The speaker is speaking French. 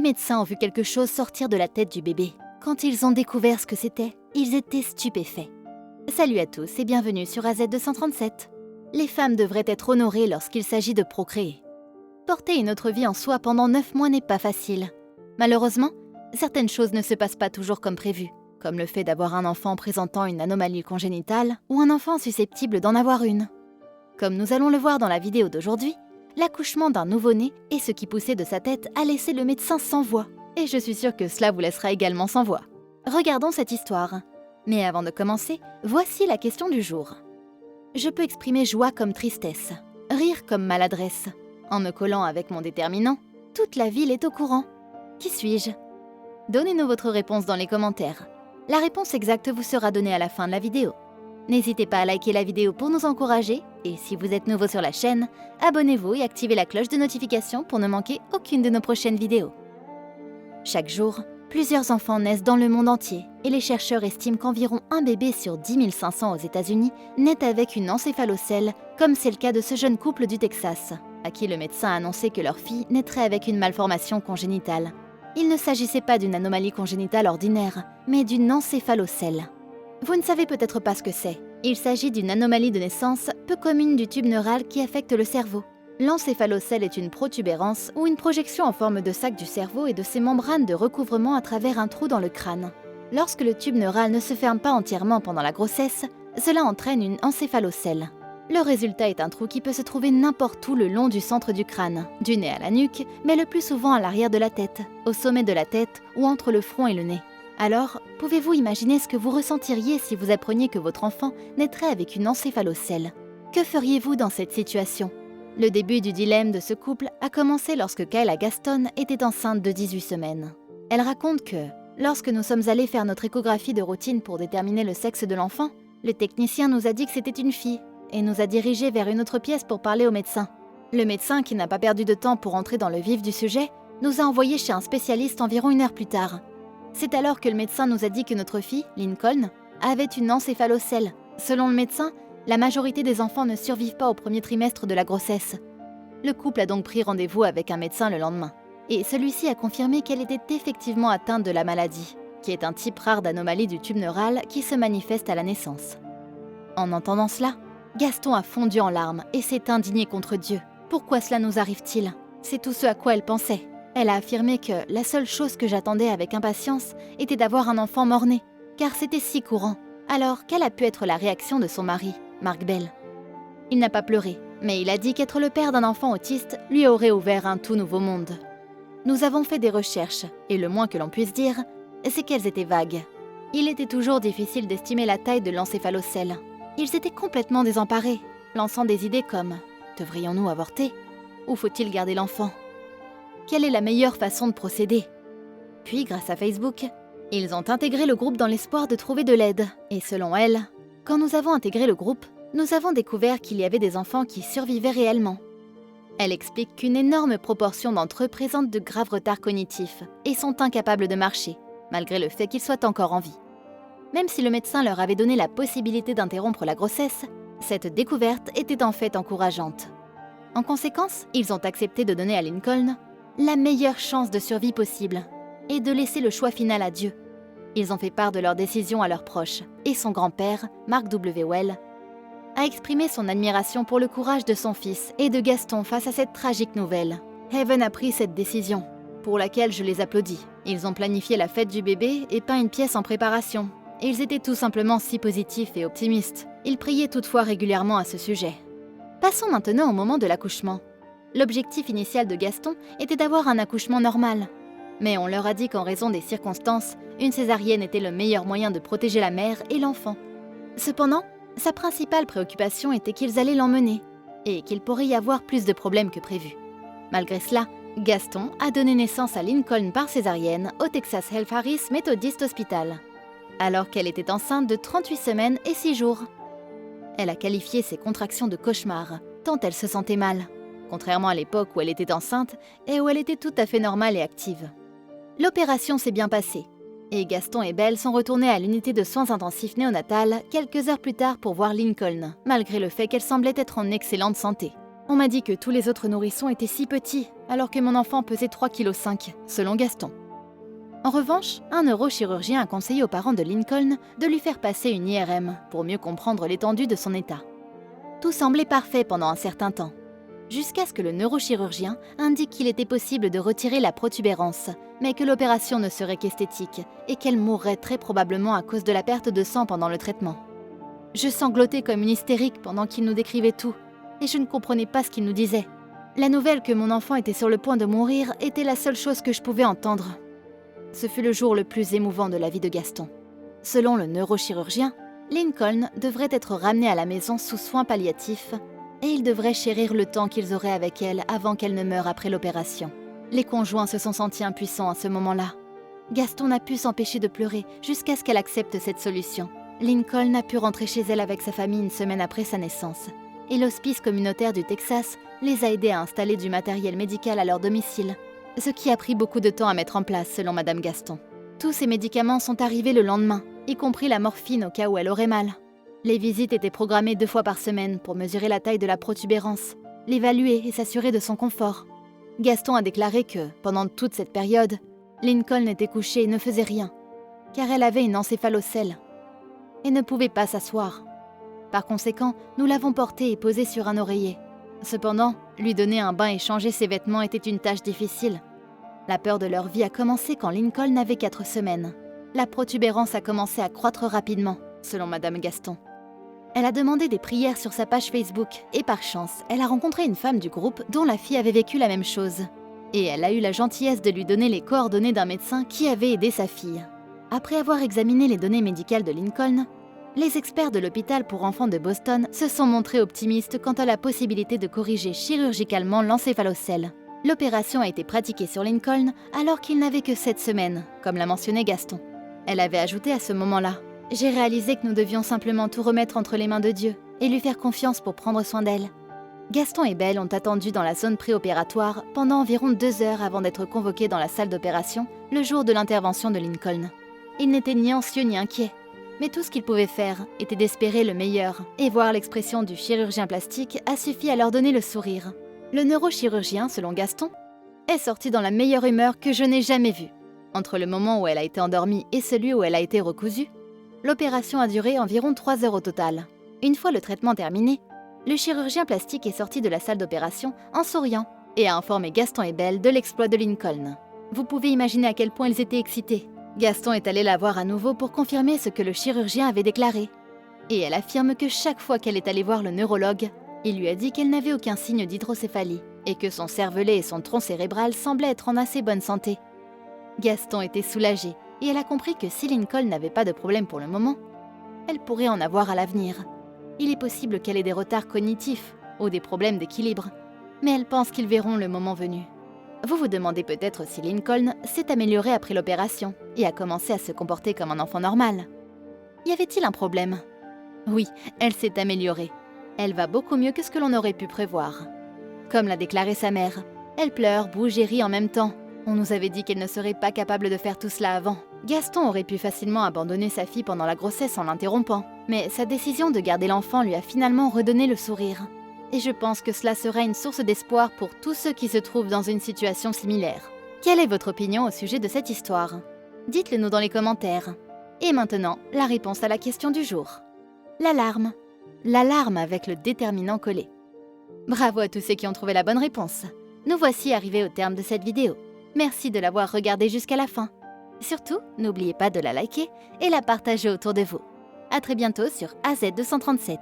les médecins ont vu quelque chose sortir de la tête du bébé. Quand ils ont découvert ce que c'était, ils étaient stupéfaits. Salut à tous et bienvenue sur AZ237. Les femmes devraient être honorées lorsqu'il s'agit de procréer. Porter une autre vie en soi pendant 9 mois n'est pas facile. Malheureusement, certaines choses ne se passent pas toujours comme prévu, comme le fait d'avoir un enfant présentant une anomalie congénitale ou un enfant susceptible d'en avoir une. Comme nous allons le voir dans la vidéo d'aujourd'hui, l'accouchement d'un nouveau-né est ce qui poussait de sa tête à laisser le médecin sans voix. Et je suis sûre que cela vous laissera également sans voix. Regardons cette histoire. Mais avant de commencer, voici la question du jour. Je peux exprimer joie comme tristesse, rire comme maladresse. En me collant avec mon déterminant, toute la ville est au courant. Qui suis-je? Donnez-nous votre réponse dans les commentaires. La réponse exacte vous sera donnée à la fin de la vidéo. N'hésitez pas à liker la vidéo pour nous encourager, et si vous êtes nouveau sur la chaîne, abonnez-vous et activez la cloche de notification pour ne manquer aucune de nos prochaines vidéos. Chaque jour, plusieurs enfants naissent dans le monde entier, et les chercheurs estiment qu'environ un bébé sur 10 500 aux États-Unis naît avec une encéphalocèle, comme c'est le cas de ce jeune couple du Texas, à qui le médecin a annoncé que leur fille naîtrait avec une malformation congénitale. Il ne s'agissait pas d'une anomalie congénitale ordinaire, mais d'une encéphalocèle. Vous ne savez peut-être pas ce que c'est. Il s'agit d'une anomalie de naissance peu commune du tube neural qui affecte le cerveau. L'encéphalocèle est une protubérance ou une projection en forme de sac du cerveau et de ses membranes de recouvrement à travers un trou dans le crâne. Lorsque le tube neural ne se ferme pas entièrement pendant la grossesse, cela entraîne une encéphalocèle. Le résultat est un trou qui peut se trouver n'importe où le long du centre du crâne, du nez à la nuque, mais le plus souvent à l'arrière de la tête, au sommet de la tête ou entre le front et le nez. Alors, pouvez-vous imaginer ce que vous ressentiriez si vous appreniez que votre enfant naîtrait avec une encéphalocèle? Que feriez-vous dans cette situation? Le début du dilemme de ce couple a commencé lorsque Kayla Gaston était enceinte de 18 semaines. Elle raconte que, lorsque nous sommes allés faire notre échographie de routine pour déterminer le sexe de l'enfant, le technicien nous a dit que c'était une fille et nous a dirigés vers une autre pièce pour parler au médecin. Le médecin, qui n'a pas perdu de temps pour entrer dans le vif du sujet, nous a envoyés chez un spécialiste environ 1 heure plus tard. C'est alors que le médecin nous a dit que notre fille, Lincoln, avait une encéphalocèle. Selon le médecin, la majorité des enfants ne survivent pas au premier trimestre de la grossesse. Le couple a donc pris rendez-vous avec un médecin le lendemain. Et celui-ci a confirmé qu'elle était effectivement atteinte de la maladie, qui est un type rare d'anomalie du tube neural qui se manifeste à la naissance. En entendant cela, Gaston a fondu en larmes et s'est indigné contre Dieu. Pourquoi cela nous arrive-t-il? C'est tout ce à quoi elle pensait. Elle a affirmé que la seule chose que j'attendais avec impatience était d'avoir un enfant mort-né, car c'était si courant. Alors, quelle a pu être la réaction de son mari, Mark Bell? Il n'a pas pleuré, mais il a dit qu'être le père d'un enfant autiste lui aurait ouvert un tout nouveau monde. Nous avons fait des recherches, et le moins que l'on puisse dire, c'est qu'elles étaient vagues. Il était toujours difficile d'estimer la taille de l'encéphalocèle. Ils étaient complètement désemparés, lançant des idées comme « Devrions-nous avorter? Ou faut-il garder l'enfant ?» Quelle est la meilleure façon de procéder? Puis, grâce à Facebook, ils ont intégré le groupe dans l'espoir de trouver de l'aide. Et selon elle, quand nous avons intégré le groupe, nous avons découvert qu'il y avait des enfants qui survivaient réellement. Elle explique qu'une énorme proportion d'entre eux présentent de graves retards cognitifs et sont incapables de marcher, malgré le fait qu'ils soient encore en vie. Même si le médecin leur avait donné la possibilité d'interrompre la grossesse, cette découverte était en fait encourageante. En conséquence, ils ont accepté de donner à Lincoln la meilleure chance de survie possible et de laisser le choix final à Dieu. Ils ont fait part de leur décision à leurs proches et son grand-père, Mark W. Well, a exprimé son admiration pour le courage de son fils et de Gaston face à cette tragique nouvelle. Heaven a pris cette décision, pour laquelle je les applaudis. Ils ont planifié la fête du bébé et peint une pièce en préparation. Ils étaient tout simplement si positifs et optimistes. Ils priaient toutefois régulièrement à ce sujet. Passons maintenant au moment de l'accouchement. L'objectif initial de Gaston était d'avoir un accouchement normal. Mais on leur a dit qu'en raison des circonstances, une césarienne était le meilleur moyen de protéger la mère et l'enfant. Cependant, sa principale préoccupation était qu'ils allaient l'emmener et qu'il pourrait y avoir plus de problèmes que prévu. Malgré cela, Gaston a donné naissance à Lincoln par césarienne au Texas Health Harris Methodist Hospital, alors qu'elle était enceinte de 38 semaines et 6 jours. Elle a qualifié ses contractions de cauchemar, tant elle se sentait mal, contrairement à l'époque où elle était enceinte et où elle était tout à fait normale et active. L'opération s'est bien passée, et Gaston et Belle sont retournés à l'unité de soins intensifs néonatales quelques heures plus tard pour voir Lincoln, malgré le fait qu'elle semblait être en excellente santé. On m'a dit que tous les autres nourrissons étaient si petits, alors que mon enfant pesait 3,5 kg, selon Gaston. En revanche, un neurochirurgien a conseillé aux parents de Lincoln de lui faire passer une IRM pour mieux comprendre l'étendue de son état. Tout semblait parfait pendant un certain temps, jusqu'à ce que le neurochirurgien indique qu'il était possible de retirer la protubérance, mais que l'opération ne serait qu'esthétique et qu'elle mourrait très probablement à cause de la perte de sang pendant le traitement. Je sanglotais comme une hystérique pendant qu'il nous décrivait tout, et je ne comprenais pas ce qu'il nous disait. La nouvelle que mon enfant était sur le point de mourir était la seule chose que je pouvais entendre. Ce fut le jour le plus émouvant de la vie de Gaston. Selon le neurochirurgien, Lincoln devrait être ramené à la maison sous soins palliatifs et il devrait chérir le temps qu'ils auraient avec elle avant qu'elle ne meure après l'opération. Les conjoints se sont sentis impuissants à ce moment-là. Gaston n'a pu s'empêcher de pleurer jusqu'à ce qu'elle accepte cette solution. Lincoln a pu rentrer chez elle avec sa famille une semaine après sa naissance. Et l'hospice communautaire du Texas les a aidés à installer du matériel médical à leur domicile, ce qui a pris beaucoup de temps à mettre en place selon Madame Gaston. Tous ces médicaments sont arrivés le lendemain, y compris la morphine au cas où elle aurait mal. Les visites étaient programmées 2 fois par semaine pour mesurer la taille de la protubérance, l'évaluer et s'assurer de son confort. Gaston a déclaré que, pendant toute cette période, Lincoln était couchée et ne faisait rien, car elle avait une encéphalocèle et ne pouvait pas s'asseoir. Par conséquent, nous l'avons portée et posée sur un oreiller. Cependant, lui donner un bain et changer ses vêtements était une tâche difficile. La peur de leur vie a commencé quand Lincoln avait 4 semaines. La protubérance a commencé à croître rapidement, selon Madame Gaston. Elle a demandé des prières sur sa page Facebook et par chance, elle a rencontré une femme du groupe dont la fille avait vécu la même chose. Et elle a eu la gentillesse de lui donner les coordonnées d'un médecin qui avait aidé sa fille. Après avoir examiné les données médicales de Lincoln, les experts de l'hôpital pour enfants de Boston se sont montrés optimistes quant à la possibilité de corriger chirurgicalement l'encéphalocèle. L'opération a été pratiquée sur Lincoln alors qu'il n'avait que 7 semaines, comme l'a mentionné Gaston. Elle avait ajouté à ce moment-là: « J'ai réalisé que nous devions simplement tout remettre entre les mains de Dieu et lui faire confiance pour prendre soin d'elle. » Gaston et Belle ont attendu dans la zone préopératoire pendant environ 2 heures avant d'être convoqués dans la salle d'opération le jour de l'intervention de Lincoln. Ils n'étaient ni anxieux ni inquiets, mais tout ce qu'ils pouvaient faire était d'espérer le meilleur, et voir l'expression du chirurgien plastique a suffi à leur donner le sourire. Le neurochirurgien, selon Gaston, est sorti dans la meilleure humeur que je n'ai jamais vue. Entre le moment où elle a été endormie et celui où elle a été recousue, l'opération a duré environ 3 heures au total. Une fois le traitement terminé, le chirurgien plastique est sorti de la salle d'opération en souriant et a informé Gaston et Belle de l'exploit de Lincoln. Vous pouvez imaginer à quel point ils étaient excités. Gaston est allé la voir à nouveau pour confirmer ce que le chirurgien avait déclaré. Et elle affirme que chaque fois qu'elle est allée voir le neurologue, il lui a dit qu'elle n'avait aucun signe d'hydrocéphalie et que son cervelet et son tronc cérébral semblaient être en assez bonne santé. Gaston était soulagé et elle a compris que si Lincoln n'avait pas de problème pour le moment, elle pourrait en avoir à l'avenir. Il est possible qu'elle ait des retards cognitifs ou des problèmes d'équilibre, mais elle pense qu'ils verront le moment venu. Vous vous demandez peut-être si Lincoln s'est améliorée après l'opération et a commencé à se comporter comme un enfant normal. Y avait-il un problème? Oui, elle s'est améliorée. Elle va beaucoup mieux que ce que l'on aurait pu prévoir. Comme l'a déclaré sa mère, elle pleure, bouge et rit en même temps. On nous avait dit qu'elle ne serait pas capable de faire tout cela avant. Gaston aurait pu facilement abandonner sa fille pendant la grossesse en l'interrompant, mais sa décision de garder l'enfant lui a finalement redonné le sourire. Et je pense que cela sera une source d'espoir pour tous ceux qui se trouvent dans une situation similaire. Quelle est votre opinion au sujet de cette histoire? Dites-le nous dans les commentaires. Et maintenant, la réponse à la question du jour. L'alarme. L'alarme avec le déterminant collé. Bravo à tous ceux qui ont trouvé la bonne réponse. Nous voici arrivés au terme de cette vidéo. Merci de l'avoir regardée jusqu'à la fin. Surtout, n'oubliez pas de la liker et la partager autour de vous. À très bientôt sur AZ237.